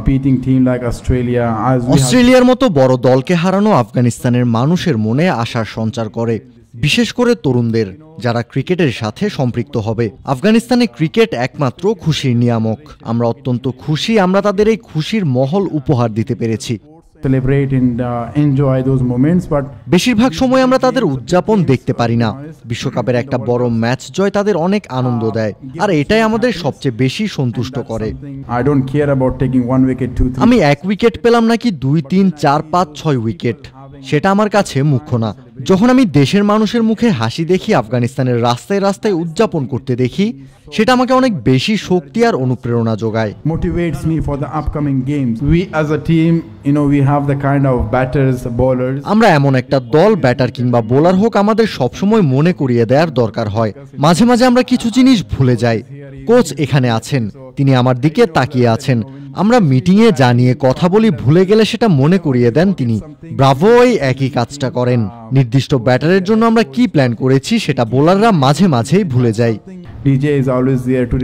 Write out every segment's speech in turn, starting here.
beating team like Australia. অস্ট্রেলিয়ার মতো বড় দলকে হারানো আফগানিস্তানের মানুষের মনে আশার সঞ্চার করে, বিশেষ করে তরুণদের যারা ক্রিকেটের সাথে সম্পৃক্ত হবে। আফগানিস্তানে ক্রিকেট একমাত্র খুশির নিয়ামক। আমরা অত্যন্ত খুশি আমরা তাদের এই খুশির মহল উপহার দিতে পেরেছি। Celebrate and enjoy those moments, but বেশিরভাগ সময় আমরা তাদের উদযাপন দেখতে পারি না। বিশ্বকাপের একটা বড় ম্যাচ জয় তাদের অনেক আনন্দ দেয়, আর এটাই আমাদের সবচেয়ে বেশি সন্তুষ্ট করে। I don't care about taking 1 wicket, 2, 3. আমি 1 উইকেট পেলাম নাকি 2, 3, 4, 5, 6 উইকেট, সেটা আমার কাছে মুখ্য না। যখন আমি দেশের মানুষের মুখে হাসি দেখি, আফগানিস্তানের রাস্তায় রাস্তায় উদযাপন করতে দেখি, সেটা আমাকে অনেক বেশি শক্তি আর অনুপ্রেরণা যোগায়। Motivates me for the upcoming games. We as a team, we have the kind of batters, bowlers. আমরা এমন একটা দল, ব্যাটার কিংবা বোলার হোক, আমাদের সবসময় মনে করিয়ে দেওয়ার দরকার হয়। মাঝে মাঝে আমরা কিছু জিনিস ভুলে যাই। কোচ এখানে আছেন, তিনি আমার দিকে তাকিয়ে আছেন। আমরা মিটিংয়ে যা নিয়ে কথা বলি ভুলে গেলে সেটা মনে করিয়ে দেন তিনি। ব্রাভো এই একই কাজটা করেন। নির্দিষ্ট ব্যাটারের জন্য আমরা কি প্ল্যান করেছি সেটা বোলাররা মাঝে মাঝেই ভুলে যায়।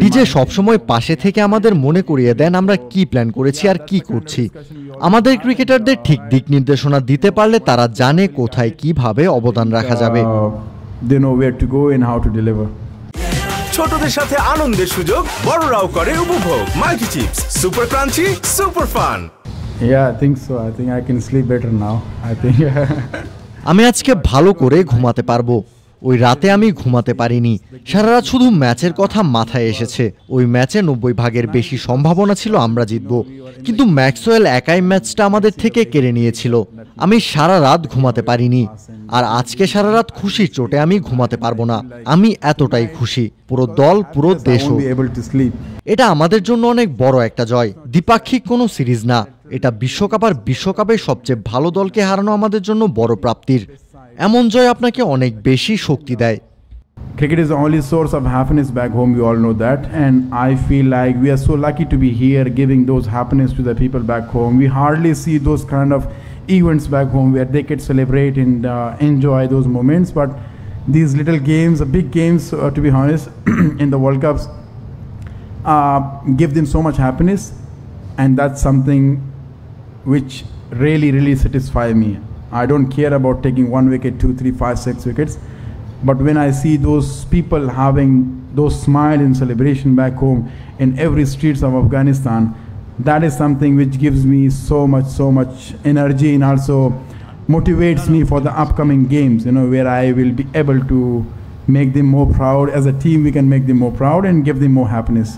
ডিজে সবসময় পাশে থেকে আমাদের মনে করিয়ে দেন আমরা কি প্ল্যান করেছি আর কি করছি। আমাদের ক্রিকেটারদের ঠিক দিক নির্দেশনা দিতে পারলে তারা জানে কোথায় কিভাবে অবদান রাখা যাবে। ছোটদের সাথে আনন্দের সুযোগ, বড়রাও করে উপভোগ। Multi chips, super crunchy, super fun. Yeah, I think so. I think I can sleep better now. I think. আমি আজকে ভালো করে ঘুমাতে পারবো। ওই রাতে আমি ঘুমাতে পারিনি। সারা রাত শুধু ম্যাচের কথা মাথায় এসেছে। ওই ম্যাচে 90 ভাগের বেশি সম্ভাবনা ছিল আমরা জিতবো, কিন্তু ম্যাক্সওয়েল একাই ম্যাচটা আমাদের থেকে কেড়ে নিয়েছিল। আমি সারা রাত ঘুমাতে পারিনি, আর আজকে সারা রাত খুশির চোটে আমি ঘুমাতে পারবো না। আমি এতটাই খুশি, পুরো দল, পুরো দেশও। এটা আমাদের জন্য অনেক বড় একটা জয়, দ্বিপাক্ষিক কোনো সিরিজ না। এটা বিশ্বকাপ, আর বিশ্বকাপে সবচেয়ে ভালো দলকে হারানো আমাদের জন্য বড় প্রাপ্তির। এমন জয় আপনাকে অনেক বেশি শক্তি দেয়। Cricket is the only source of happiness back home, we all know that, and I feel like we are so lucky to be here giving those happiness to the people back home. We hardly see those kind of events back home where they can celebrate and enjoy those moments, but these little games, the big games, to be honest, in the World Cups, give them so much happiness, and that's something which really satisfies me. I don't care about taking 1 wicket, 2, 3, 5, 6 wickets, but when I see those people having those smile and celebration back home in every streets of Afghanistan, that is something which gives me so much energy, and also motivates me for the upcoming games, where I will be able to make them more proud. As a team we can make them more proud and give them more happiness.